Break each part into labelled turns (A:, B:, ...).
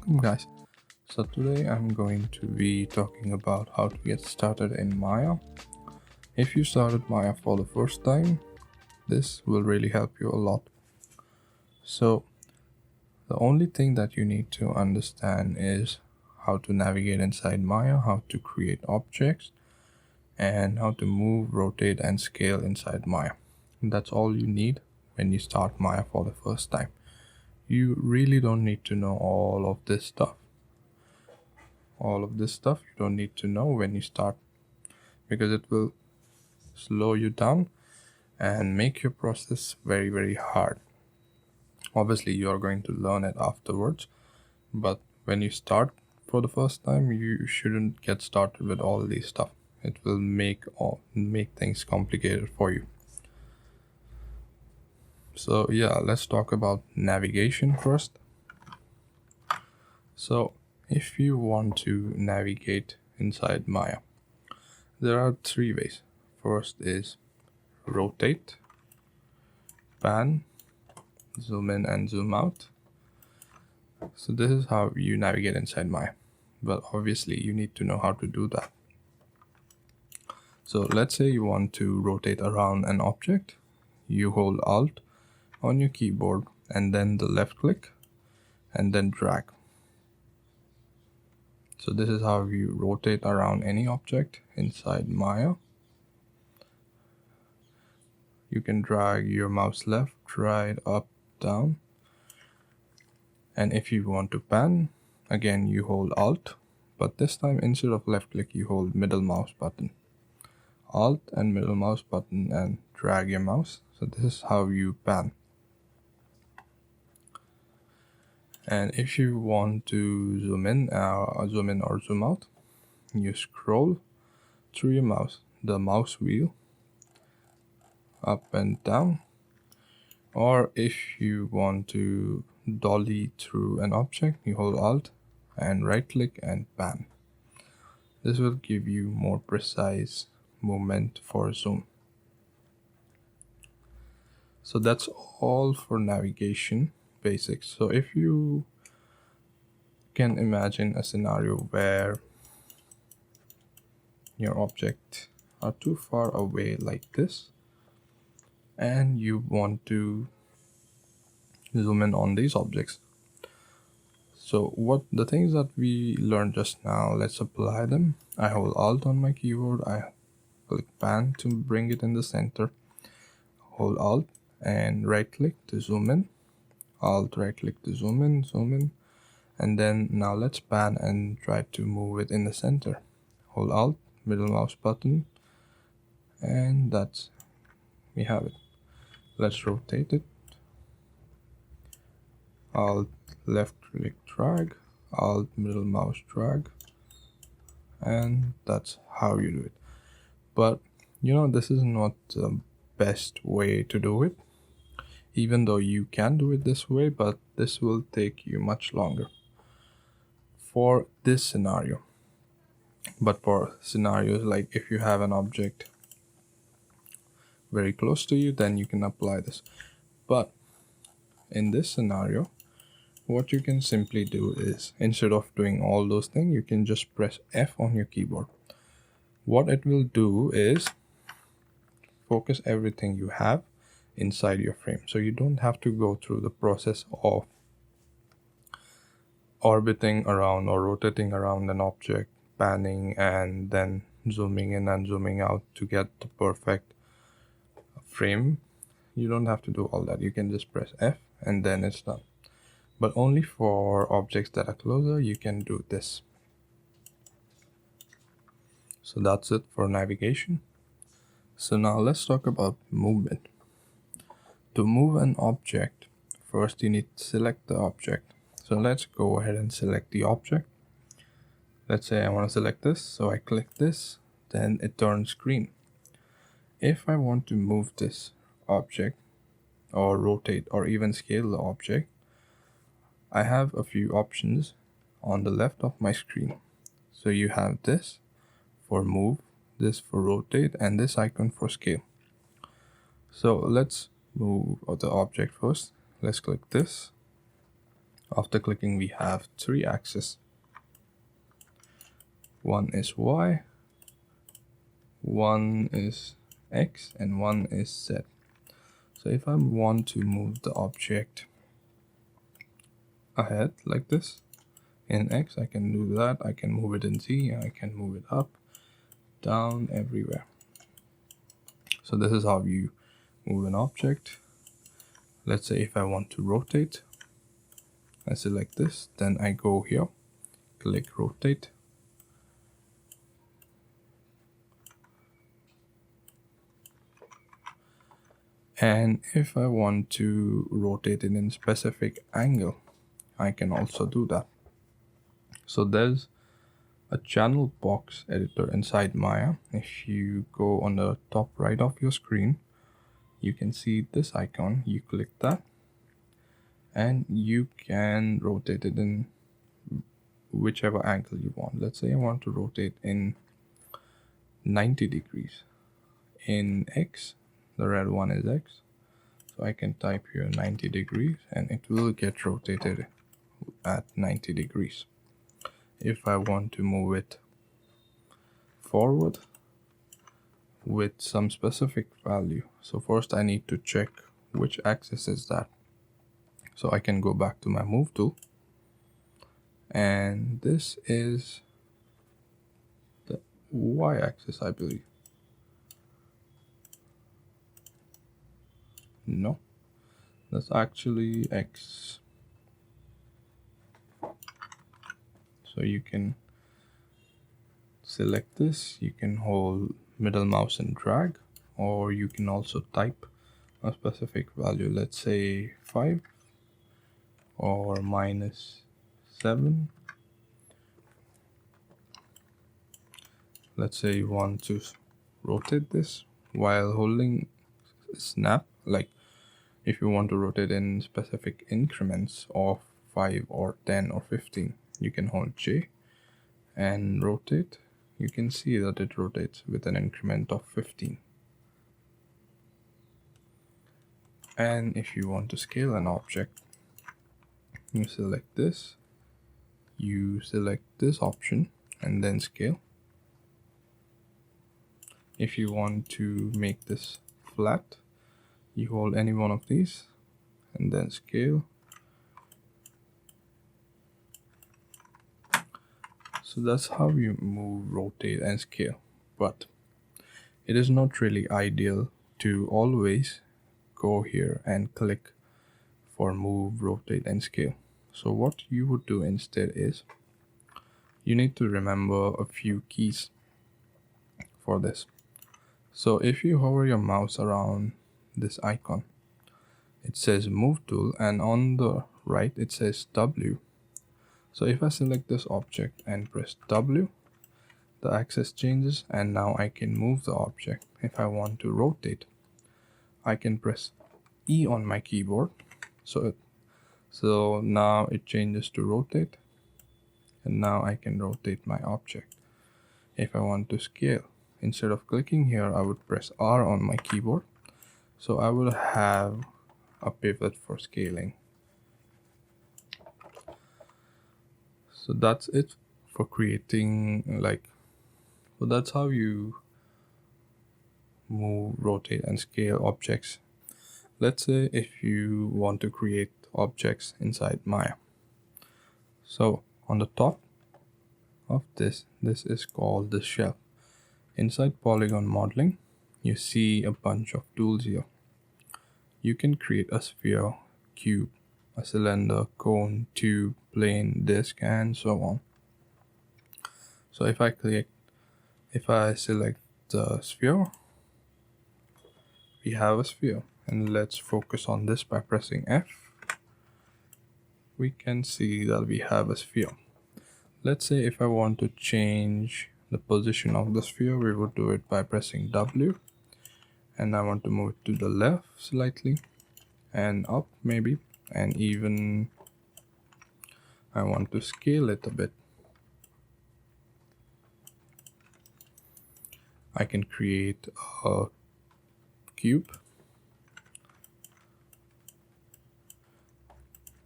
A: Welcome guys. So today I'm going to be talking about how to get started in Maya. If you started Maya for the first time, this will really help you a lot. So the only thing that you need to understand is how to navigate inside Maya, how to create objects, and how to move, rotate, and scale inside Maya. That's all you need when you start Maya for the first time. You really don't need to know all of this stuff. All of this stuff you don't need to know when you start, because it will slow you down and make your process very hard. Obviously you are going to learn it afterwards, but when you start for the first time, you shouldn't get started with all these stuff. It will make things complicated for you. So yeah, let's talk about navigation first. So if you want to navigate inside Maya, there are three ways. First is rotate, pan, zoom in and zoom out. So this is how you navigate inside Maya. But obviously you need to know how to do that. So let's say you want to rotate around an object. You hold Alt on your keyboard and then the left click and then drag. So this is how you rotate around any object inside Maya. You can drag your mouse left, right, up, down. And if you want to pan, again you hold Alt, but this time instead of left click you hold middle mouse button. Alt and middle mouse button and drag your mouse. So this is how you pan. And if you want to zoom in or zoom out, you scroll through your mouse, the mouse wheel, up and down. Or if you want to dolly through an object, you hold Alt and right click and pan. This will give you more precise movement for zoom. So that's all for navigation basics. So if you can imagine a scenario where your object are too far away like this and you want to zoom in on these objects. So what the things that we learned just now, let's apply them. I hold Alt on my keyboard, I click pan to bring it in the center, hold Alt and right click to zoom in, Alt right click to zoom in, and then now let's pan and try to move it in the center. Hold Alt, middle mouse button, and we have it. Let's rotate it. Alt left click drag, Alt middle mouse drag, and that's how you do it. But this is not the best way to do it, even though you can do it this way, but this will take you much longer for this scenario. But for scenarios like if you have an object very close to you, then you can apply this. But in this scenario, what you can simply do is, instead of doing all those things, you can just press F on your keyboard. What it will do is focus everything you have inside your frame, so you don't have to go through the process of orbiting around or rotating around an object, panning and then zooming in and zooming out to get the perfect frame. You don't have to do all that. You can just press F and then it's done. But only for objects that are closer you can do this. So that's it for navigation. So now let's talk about movement. To move an object, first you need to select the object. So let's go ahead and select the object. Let's say I want to select this, so I click this, then it turns green. If I want to move this object or rotate or even scale the object, I have a few options on the left of my screen. So you have this for move, this for rotate, and this icon for scale. So let's move the object first. Let's click this. After clicking, we have 3 axes. One is Y, one is X, and one is Z. So if I want to move the object ahead like this in X, I can do that. I can move it in Z, I can move it up, down, everywhere. So this is how you move an object. Let's say if I want to rotate, I select this, then I go here, click rotate. And if I want to rotate it in a specific angle, I can also do that. So there's a channel box editor inside Maya. If you go on the top right of your screen, you can see this icon. You click that and you can rotate it in whichever angle you want. Let's say I want to rotate in 90 degrees. In X, the red one is X. So I can type here 90 degrees and it will get rotated at 90 degrees. If I want to move it forward with some specific value, so first I need to check which axis is that. So I can go back to my move tool, and this is the Y axis, I believe. No, that's actually X. So you can select this, you can hold middle mouse and drag, or you can also type a specific value, let's say 5 or -7. Let's say you want to rotate this while holding snap, like if you want to rotate in specific increments of 5 or 10 or 15, you can hold J and rotate. You can see that it rotates with an increment of 15. And if you want to scale an object, you select this, you select this option and then scale. If you want to make this flat, you hold any one of these and then scale. So that's how you move, rotate and scale. But it is not really ideal to always go here and click for move, rotate and scale. So what you would do instead is you need to remember a few keys for this. So if you hover your mouse around this icon, it says move tool, and on the right it says W. So if I select this object and press W, the axis changes and now I can move the object. If I want to rotate, I can press E on my keyboard. So now it changes to rotate, and now I can rotate my object. If I want to scale, instead of clicking here, I would press R on my keyboard. So I will have a pivot for scaling. So that's it for creating, so that's how you move, rotate and scale objects. Let's say if you want to create objects inside Maya. So on the top of this is called the shelf. Inside polygon modeling, you see a bunch of tools here. You can create a sphere, cube, a cylinder, cone, tube, plane, disc, and so on. So if I select the sphere, we have a sphere. And let's focus on this by pressing F. We can see that we have a sphere. Let's say if I want to change the position of the sphere, we would do it by pressing W. And I want to move it to the left slightly and up maybe, and even I want to scale it a bit. I can create a cube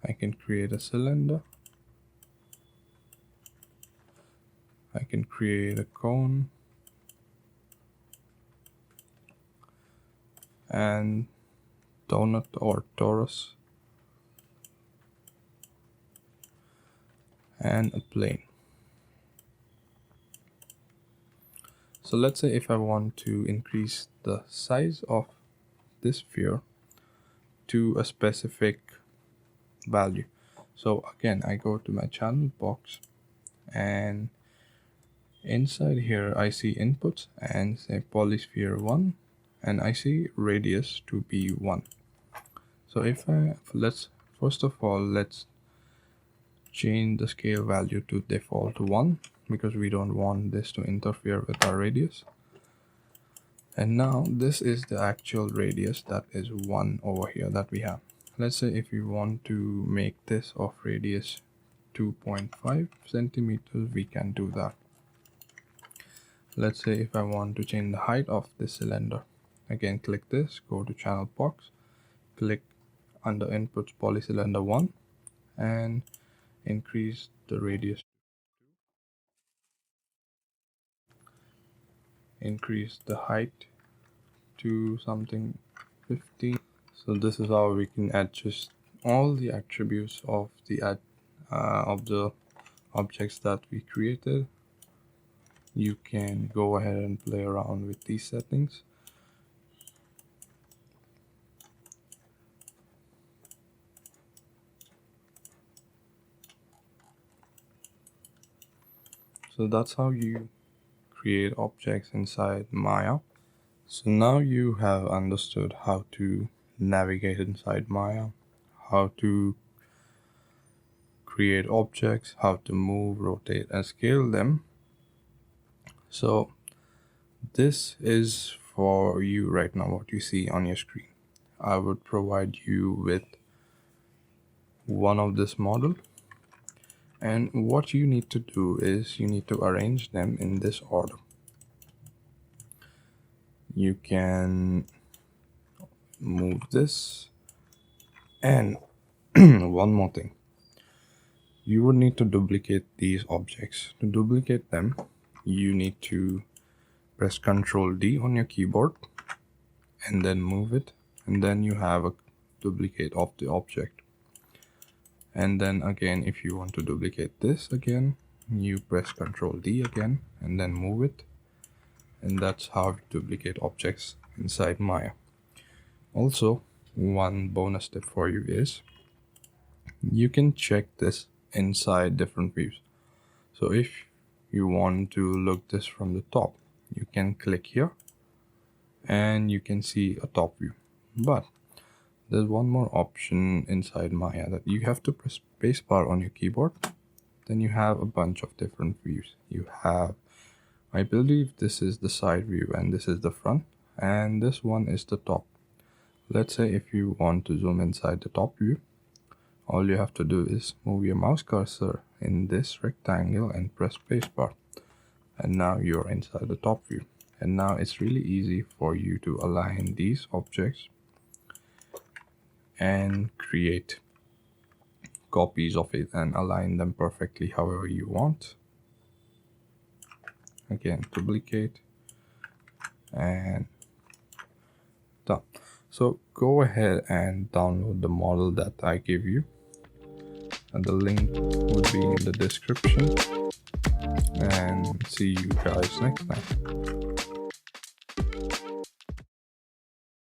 A: I can create a cylinder. I can create a cone and donut or torus and a plane. So let's say if I want to increase the size of this sphere to a specific value. So again, I go to my channel box, and inside here I see inputs and say polysphere 1, and I see radius to be 1. So if let's first of all let's change the scale value to default 1, because we don't want this to interfere with our radius. And now this is the actual radius, that is 1 over here that we have. Let's say if you want to make this of radius 2.5 centimeters, we can do that. Let's say if I want to change the height of this cylinder, again click this, go to channel box, click under inputs polycylinder 1 and increase the radius, increase the height to something 15. So this is how we can adjust all the attributes of the objects that we created. You can go ahead and play around with these settings. So that's how you create objects inside Maya. So now you have understood how to navigate inside Maya, how to create objects, how to move, rotate and scale them. So this is for you right now, what you see on your screen. I would provide you with one of this model, and what you need to do is you need to arrange them in this order. You can move this, and one more thing, you would need to duplicate these objects. To duplicate them, you need to press Ctrl D on your keyboard and then move it, and then you have a duplicate of the object. And then again, if you want to duplicate this again, you press Ctrl D again and then move it, and that's how you duplicate objects inside Maya. Also, one bonus tip for you is you can check this inside different views. So if you want to look this from the top, you can click here and you can see a top view. But there's one more option inside Maya, that you have to press spacebar on your keyboard. Then you have a bunch of different views. You have, I believe this is the side view and this is the front, and this one is the top. Let's say if you want to zoom inside the top view, all you have to do is move your mouse cursor in this rectangle and press spacebar, and now you're inside the top view. And now it's really easy for you to align these objects and create copies of it and align them perfectly however you want. Again, duplicate and done. So go ahead and download the model that I give you, and the link would be in the description, and see you guys next time.